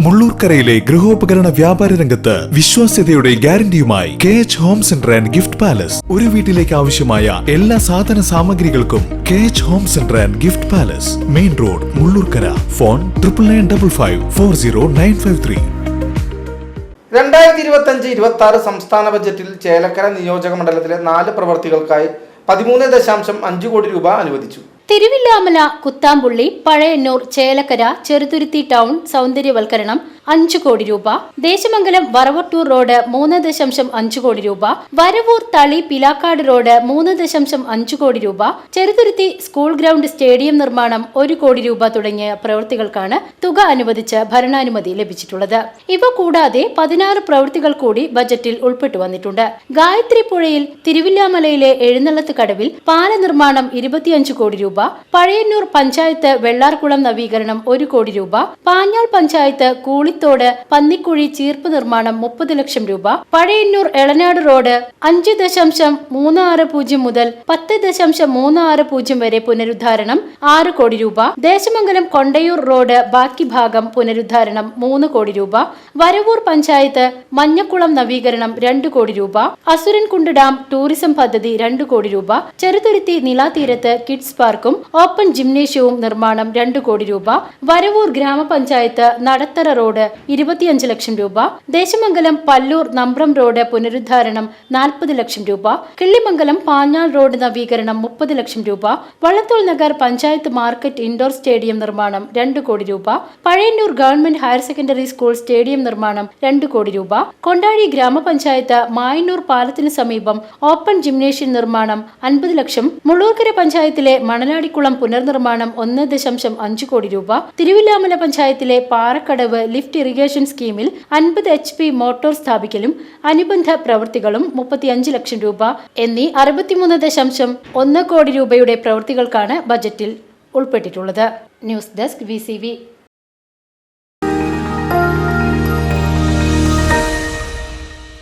മുള്ളൂർക്കരയിലെ ഗൃഹോപകരണ വ്യാപാര രംഗത്ത് വിശ്വാസ്യതയുടെ ഗ്യാരണ്ടിയുമായി KH home centre and gift palace. ഒരു വീട്ടിലേക്ക് ആവശ്യമായ എല്ലാ സാധന സാമഗ്രികൾക്കും KH home centre and gift palace, main road, Mullurkara. Phone 9955400953. 2025-26 സംസ്ഥാന ബജറ്റിൽ ചേലക്കര നിയോജക മണ്ഡലത്തിലെ 4 പ്രവൃത്തികൾക്കായി 13.5 കോടി രൂപ അനുവദിച്ചു. തിരുവില്ലാമല, കുത്താമ്പുള്ളി, പഴയന്നൂർ, ചേലക്കര, ചെറുതുരുത്തി ടൗൺ സൗന്ദര്യവൽക്കരണം 5 കോടി രൂപ, ദേശമംഗലം വറവട്ടൂർ റോഡ് 3.5 കോടി രൂപ, വരവൂർ തളി പിലാക്കാട് റോഡ് 3.5 കോടി രൂപ, ചെറുതുരുത്തി സ്കൂൾ ഗ്രൗണ്ട് സ്റ്റേഡിയം നിർമ്മാണം 1 കോടി രൂപ തുടങ്ങിയ പ്രവൃത്തികൾക്കാണ് തുക അനുവദിച്ച് ഭരണാനുമതി ലഭിച്ചിട്ടുള്ളത്. ഇവ കൂടാതെ 16 പ്രവൃത്തികൾ കൂടി ബജറ്റിൽ ഉൾപ്പെട്ടു വന്നിട്ടുണ്ട്. ഗായത്രി പുഴയിൽ തിരുവില്ലാമലയിലെ എഴുന്നള്ളത്ത് കടവിൽ പാല നിർമ്മാണം 25 കോടി രൂപ, പഴയന്നൂർ പഞ്ചായത്ത് വെള്ളാർകുളം നവീകരണം 1 കോടി രൂപ, പാഞ്ഞാൾ പഞ്ചായത്ത് കൂളിത്തോട് പന്നിക്കുഴി ചീർപ്പ് നിർമ്മാണം 30 ലക്ഷം രൂപ, പഴയന്നൂർ എളനാട് റോഡ് 5.360 മുതൽ 10.360 വരെ പുനരുദ്ധാരണം 6 കോടി രൂപ, ദേശമംഗലം കൊണ്ടയൂർ റോഡ് ബാക്കി ഭാഗം പുനരുദ്ധാരണം 3 കോടി രൂപ, വരവൂർ പഞ്ചായത്ത് മഞ്ഞക്കുളം നവീകരണം 2 കോടി രൂപ, അസുരൻകുണ്ട് ഡാം ടൂറിസം പദ്ധതി 2 കോടി രൂപ, ചെറുതുരുത്തി നിലാതീരത്ത് കിഡ്സ് പാർക്കും ഓപ്പൺ ജിംനേഷ്യവും നിർമ്മാണം 2 കോടി രൂപ, വരവൂർ ഗ്രാമപഞ്ചായത്ത് നടത്തറ റോഡ് 25 ലക്ഷം രൂപ, ദേശമംഗലം പല്ലൂർ നമ്പ്രം റോഡ് പുനരുദ്ധാരണം 40 ലക്ഷം രൂപ, കിള്ളിമംഗലം പാഞ്ഞാൾ റോഡ് നവീകരണം 30 ലക്ഷം രൂപ, Vallathol Nagar panchayat market indoor stadium നിർമ്മാണം 2 കോടി രൂപ, Pazhayannur government higher secondary school stadium നിർമ്മാണം 2 കോടി രൂപ, കൊണ്ടാഴി ഗ്രാമപഞ്ചായത്ത് മായന്നൂർ പാലത്തിന് സമീപം ഓപ്പൺ ജിംനേഷ്യം നിർമ്മാണം 50 ലക്ഷം, മുള്ളൂർക്കര പഞ്ചായത്തിലെ മണലാടിക്കുളം പുനർനിർമ്മാണം 1.5 കോടി രൂപ, തിരുവില്ലാമല പഞ്ചായത്തിലെ പാറക്കടവ് ലിഫ്റ്റ് ഇറിഗേഷൻ സ്കീമിൽ 50 HP മോട്ടോർ സ്ഥാപിക്കലും അനുബന്ധ പ്രവൃത്തികളും 35 ലക്ഷം രൂപ എന്നീ 63.1 കോടി രൂപയുടെ പ്രവൃത്തികൾക്കാണ് ബജറ്റിൽ ഉൾപ്പെട്ടിട്ടുള്ളത്. News desk VCV.